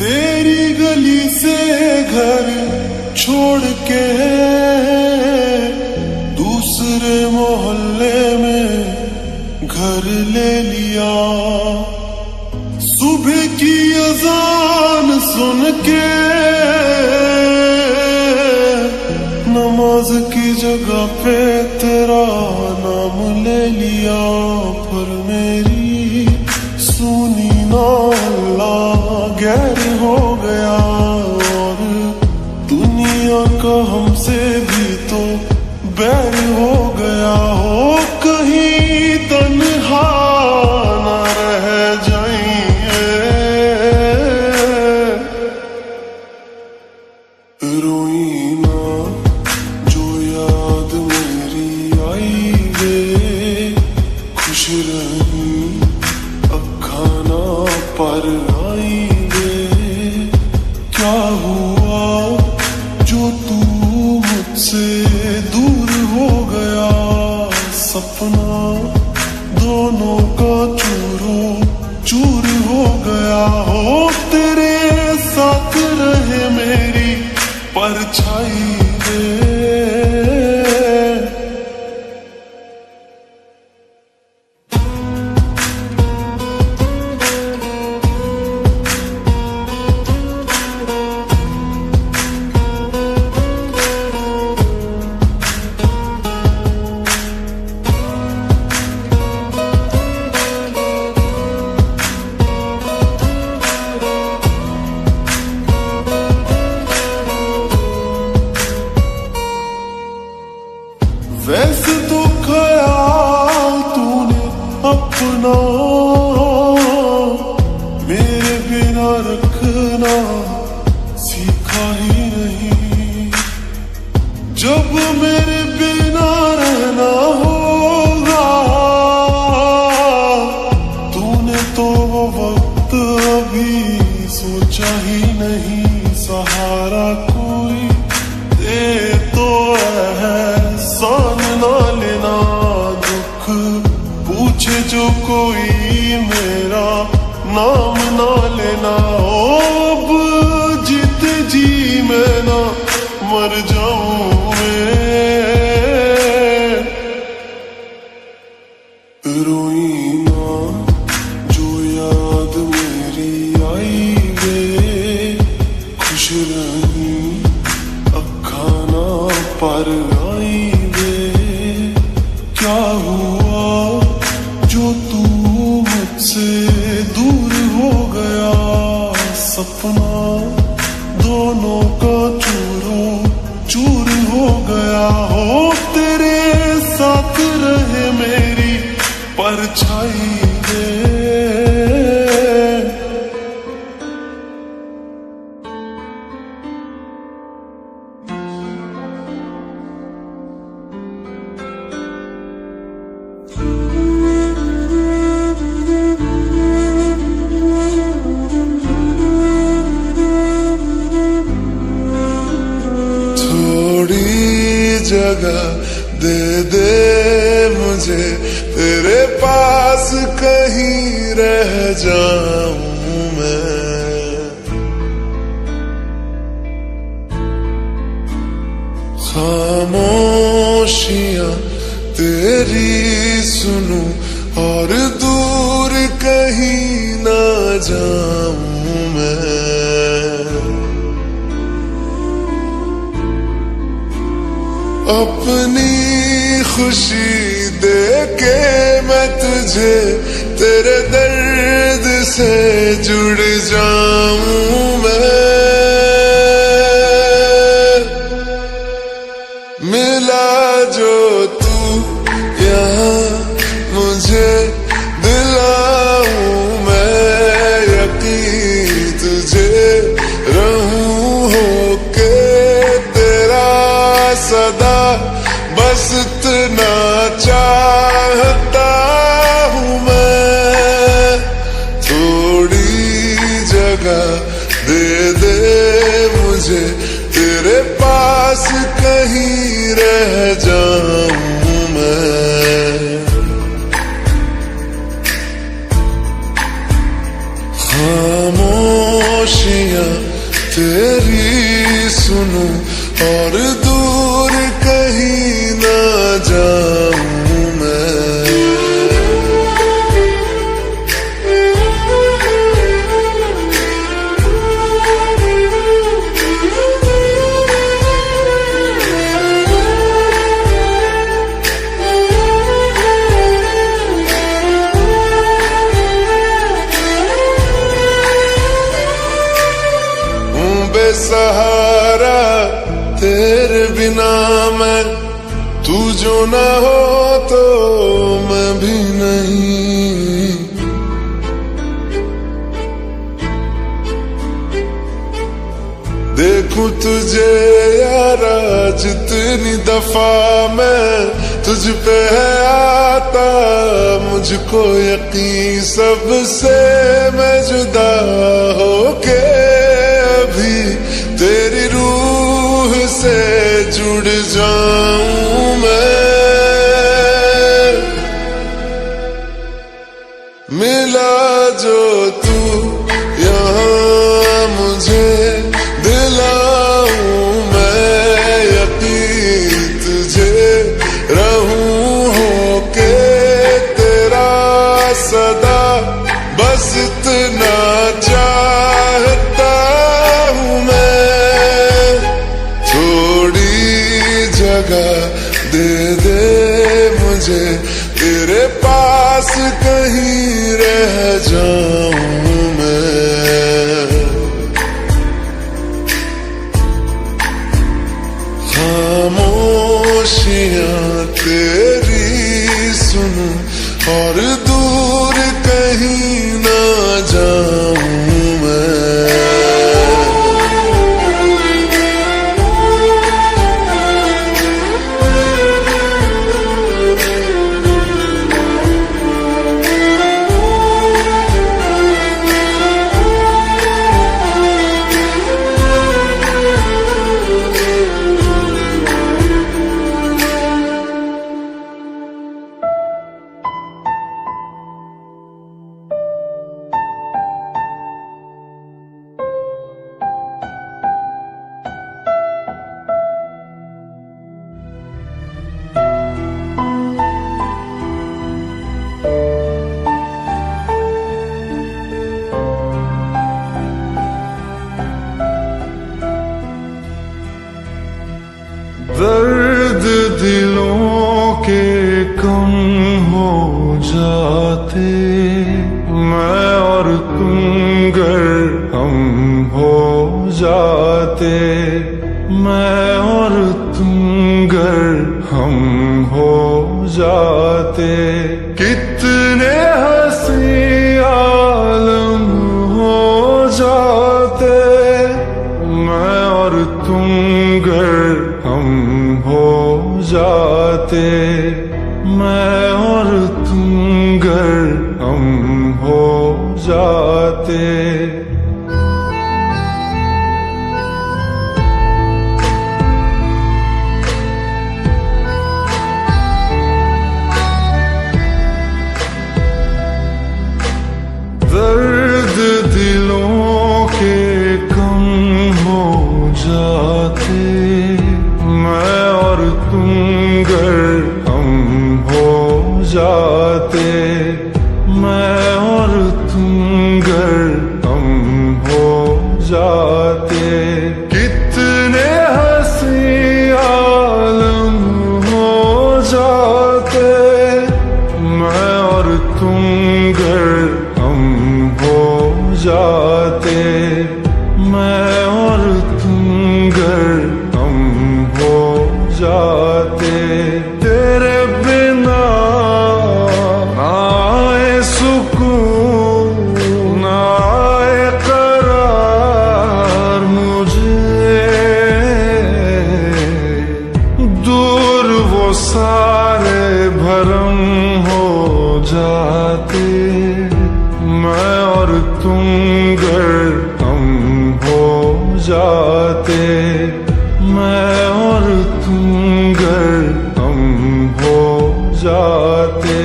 तेरी गली से घर छोड़ के दूसरे मोहल्ले में घर ले लिया। सुबह की अजान सुन के नमाज की जगह पे तेरा नाम ले लिया। पर मेरी सुनी ना अल्लाह गैर हो गया, और दुनिया का हमसे भी तो बैर हो गया। हो कहीं तन्हा न रह जाइए, रोई ना जो याद मेरी आई वे, खुश रही अखा ना पर आई वे। क्या हुआ जो तू मुझसे दूर हो गया, सपना दोनों का चूरो चूर हो गया। हो तेरे साथ रहे मेरी परछाई रे। वैसे तो ख्याल तूने अपना मेरे बिना रखना सीखा ही नहीं। जब मेरे बिना रहना होगा, तूने तो वो वक्त अभी सोचा ही नहीं। सहारा कोई दे तो एहसान ना लेना, दुख पूछे जो कोई मेरा नाम ना लेना। अब जीते जी मैं ना मर जाऊं मैं, रोई ना जो याद मेरी आई वे, खुश रही अखा ना पर आई वे। क्या हुआ जो तू मुझसे दूर हो गया, सपना दोनों का चूरो चूर हो गया। हो तेरे साथ रहे मेरी परछाई रे। जगह दे दे मुझे तेरे पास, कहीं रह जाऊं मैं। खामोशियां तेरी सुनूं और दूर कहीं ना जाऊं मैं। अपनी खुशी दे के मैं तुझे तेरे दर्द से जुड़ जाऊं मैं। मिला जो तू यहाँ मुझे दिलाऊं मैं यकीन तुझे रहूं होके तेरा सदा। बस इतना चाहता हूँ मैं, थोड़ी जगह दे दे मुझे तेरे पास, कहीं रह जाऊं मैं। खामोश खामोशियां तेरी सुनूं और दूर कहीं ना जाऊं मैं। बेसहारा तेरे बिना मैं, तू जो ना हो तो मैं भी नहीं। देखूं तुझे यारा जितनी दफा मैं तुझ पे है आता, मुझको यकीन सबसे मैं जुदा होके भी तेरी रूह से जुड़ जाऊं मैं। मिला जो तू यहाँ मुझे दिलाऊं मैं यकीन तुझे रहूं होके तेरा सदा, बस इतना चाहता हूँ मैं। थोड़ी जगह दे दे मुझे, तेरे पास कहीं रह जाऊं मैं। खामोशियां तेरी सुनूं और दूर कहीं ना जाऊं मैं। दर्द दिलों के कम हो जाते, मैं और तुम गर हम हो जाते, मैं और तुम गर हम हो जाते। कितने हंसी आलम हो जाते, मैं और तुम गर हम हो जाते, मैं और तुम गर हम हो जाते। दर्द दिलों के कम हो जाते, मैं और तुम गर हम हो जाते, मैं और तुम गर हम हो जाते। कितने हंसी आलम हो जाते, मैं और तुम गर हम हो जाते, मैं और तुम गर हम हो जाते। तेरे बिना ना आए सुकून, ना आए करार मुझे, दूर वो सारे भरम हो जाते, मैं और तुम गर हम हो जाते, मैं और तुम गर हम हो जाते।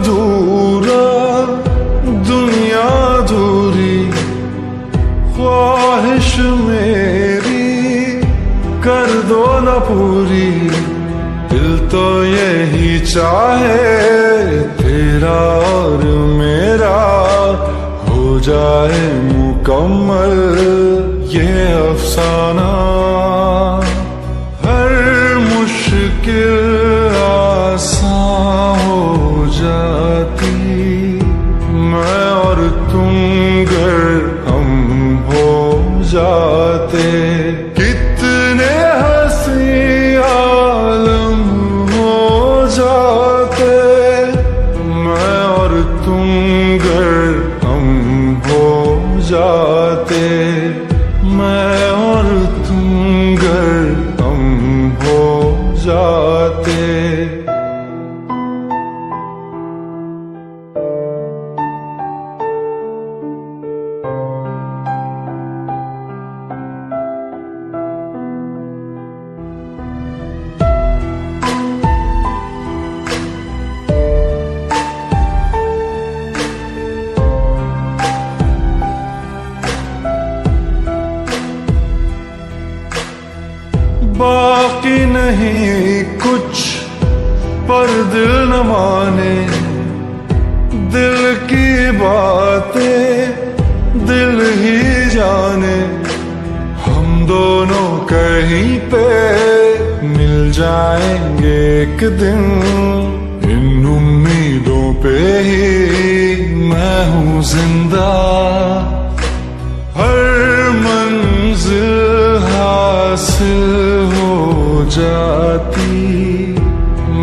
अधूरा दुनिया अधूरी ख्वाहिश मेरी कर दो न पूरी। दिल तो यही चाहे तेरा और मेरा हो जाए मुकम्मल ये अफसाना। हर मुश्किल आसान हो जाती मैं और तुम गर हम हो जाते। कितने हंसी आलम हो जाते मैं और तुम गर हम हो जाते। मैं और तुम गर हम हो जाते। बाकी नहीं कुछ पर दिल न माने। दिल की बातें दिल ही जाने। हम दोनों कहीं पे मिल जाएंगे एक दिन। इन उम्मीदों पे ही मैं हूँ जिंदा। हर मंजिल हासिल हो जाती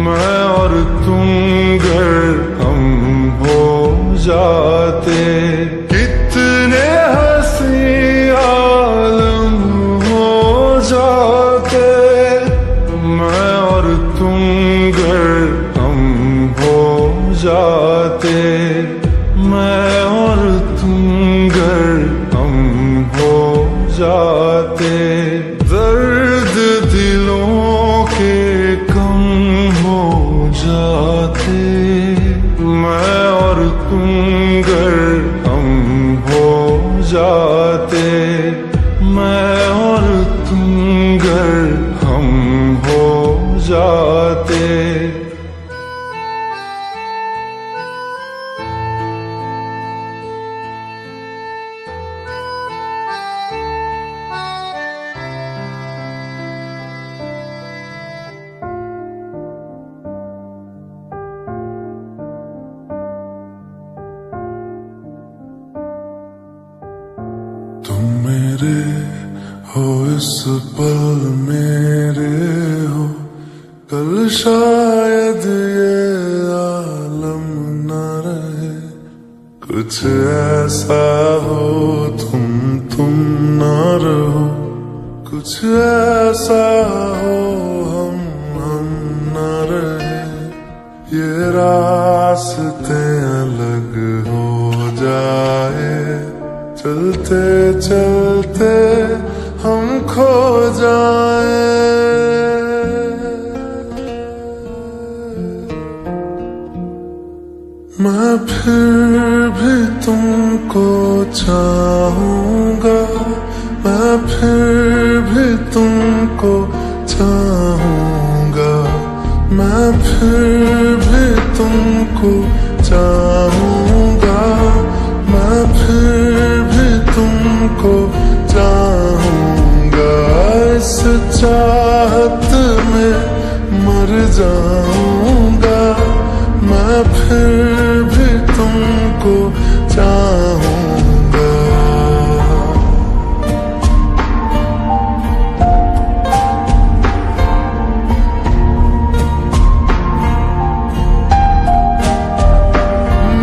मैं और तुम गर हम हो जाते। कितने हंसी आलम हो जाते मैं और तुम गर हम हो जाते। मैं और तुम गर हम हो जाते। दर्द दिलों के कम हो जाते मैं और तुम गर हम हो जाते। मैं और तुम गर हम हो जाते। तुम मेरे हो इस पल मेरे हो। कल शायद ये आलम न रहे। कुछ ऐसा हो तुम न रहो। कुछ ऐसा हो हम न रहे। ये रास्ते अलग हो जाए। चलते चलते हम खो जाए। मैं फिर भी तुमको चाहूंगा। मैं फिर भी तुमको चाहूंगा। मैं फिर भी तुमको चाहूंगा। मैं फिर भी तुमको चाहूंगा। इस चाहत में मर जाऊंगा। मैं फिर भी तुमको चाहूंगा।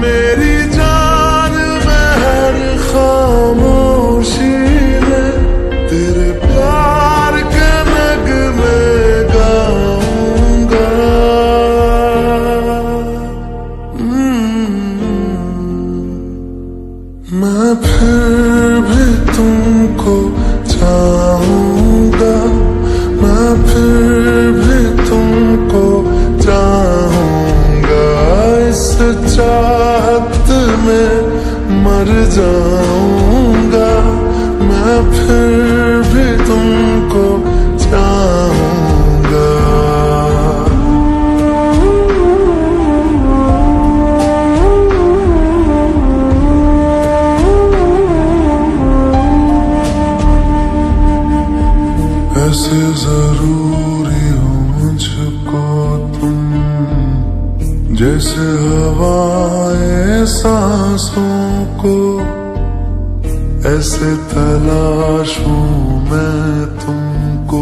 मेरी जान में हर खामोशी में तेरे प्यार के नगमे गाऊंगा। मैं फिर भी तुमको चाहूंगा। मैं फिर भी तुमको चाहूंगा। इस मैं फिर भी तुमको चाहूंगा। ऐसे जरूरी हो मुझको तुम, जैसे हवाएं सांसों को, ऐसे तलाशूं मैं तुमको,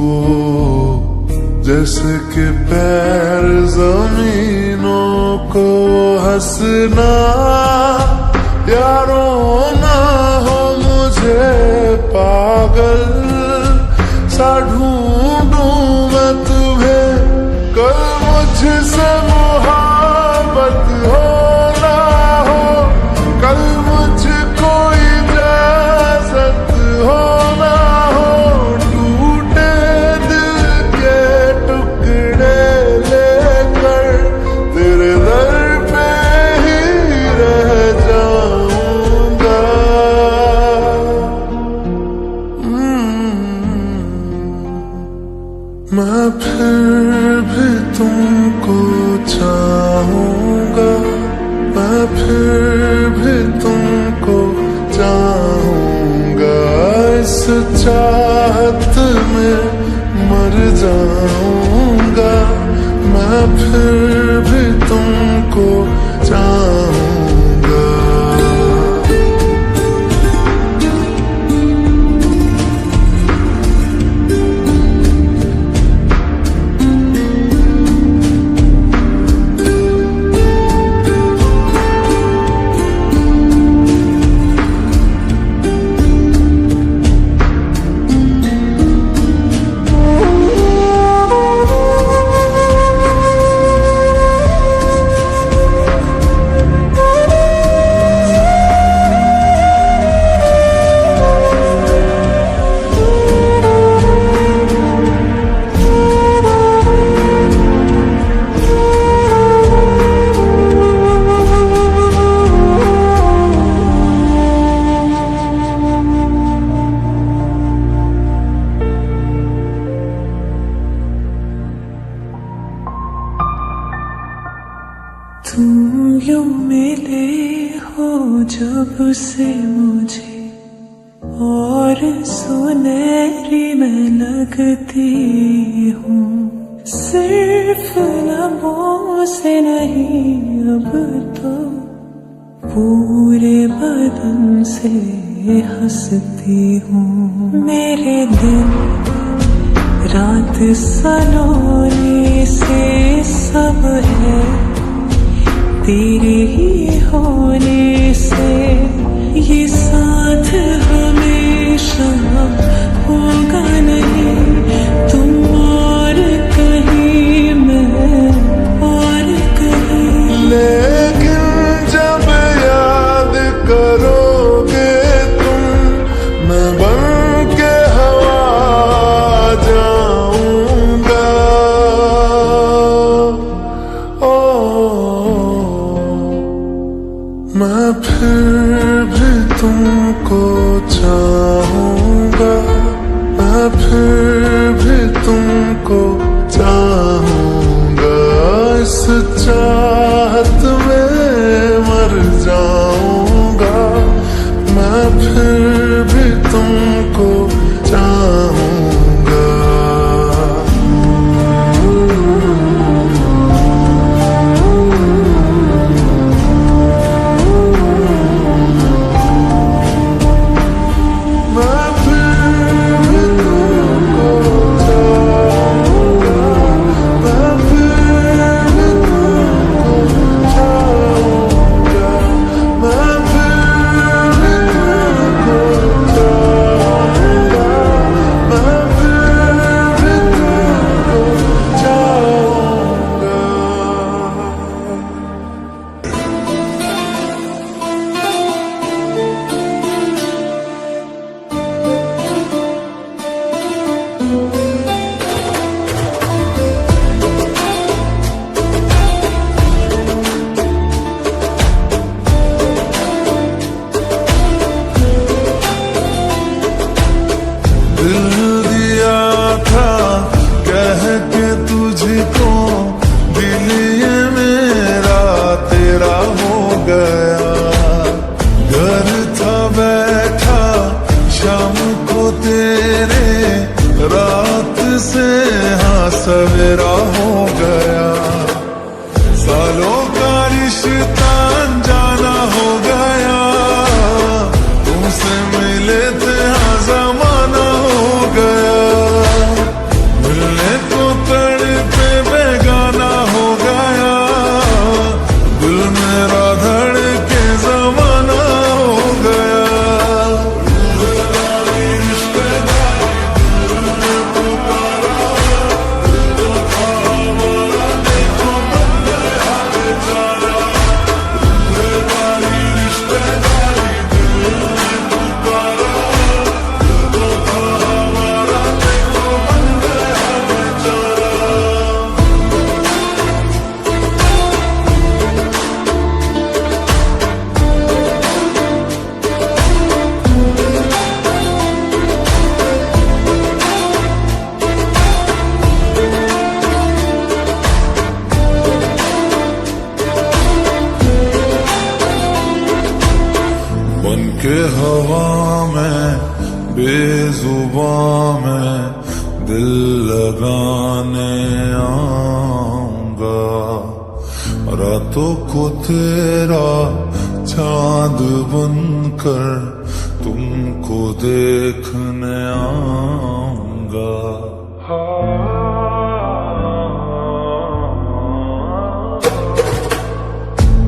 जैसे कि पैर जमीनों को। हंसना या रोना हो मुझे पागल सा ढूंढूं मैं तुम्हें, कल मुझसे मोहब्बत हो ना हो, कल मुझको इजाजत हो ना हो, टूटे दिल के टुकड़े लेकर तेरे दर पे ही रह जाऊंगा। मैं फिर भी तुमको चाहूंगा, मैं फिर भी तुमको चाहूंगा। इस चाहत में मर जाऊंगा, मैं फिर भी तुमको चाहूंगा। तुम यूं मिले हो जब से मुझे, और सुनहरी मैं लगती हूँ। सिर्फ लबों से नहीं अब तो पूरे बदन से हंसती हूँ। मेरे दिन रात सलोने से सब है तेरे ही होने से, ये साथ हमेशा होगा नहीं। तुम और कहीं मैं और कहीं, लेकिन जब याद करोगे तुम, मैं बन के हवा जाऊंगा। मैं फिर भी तुमको चाहूंगा, मैं फिर भी तुमको चाहूंगा। इस चाहत में मर जाऊंगा, मैं फिर भी तुमको चाहूंगा। मिले थे हाँ जमाना हो गया, मिलने को तड़पे बेगाना हो गया, दिल मेरा धड़के जमाना हो गया। बन के हवा में बेजुबां में दिल लगाने आऊंगा, रातों को तेरा चांद बनकर तुमको देखने आऊंगा।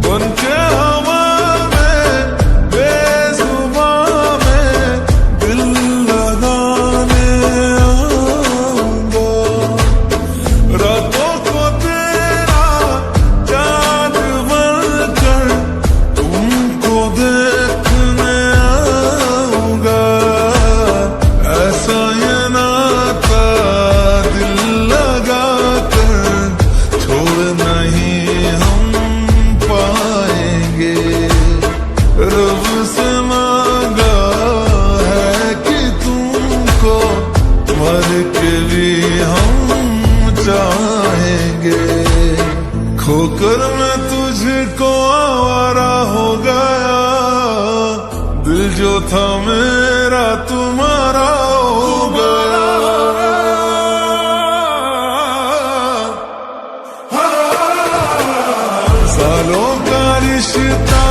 बन के खोकर मैं तुझको आवारा हो गया, दिल जो था मेरा तुम्हारा हो गया। सालों का रिश्ता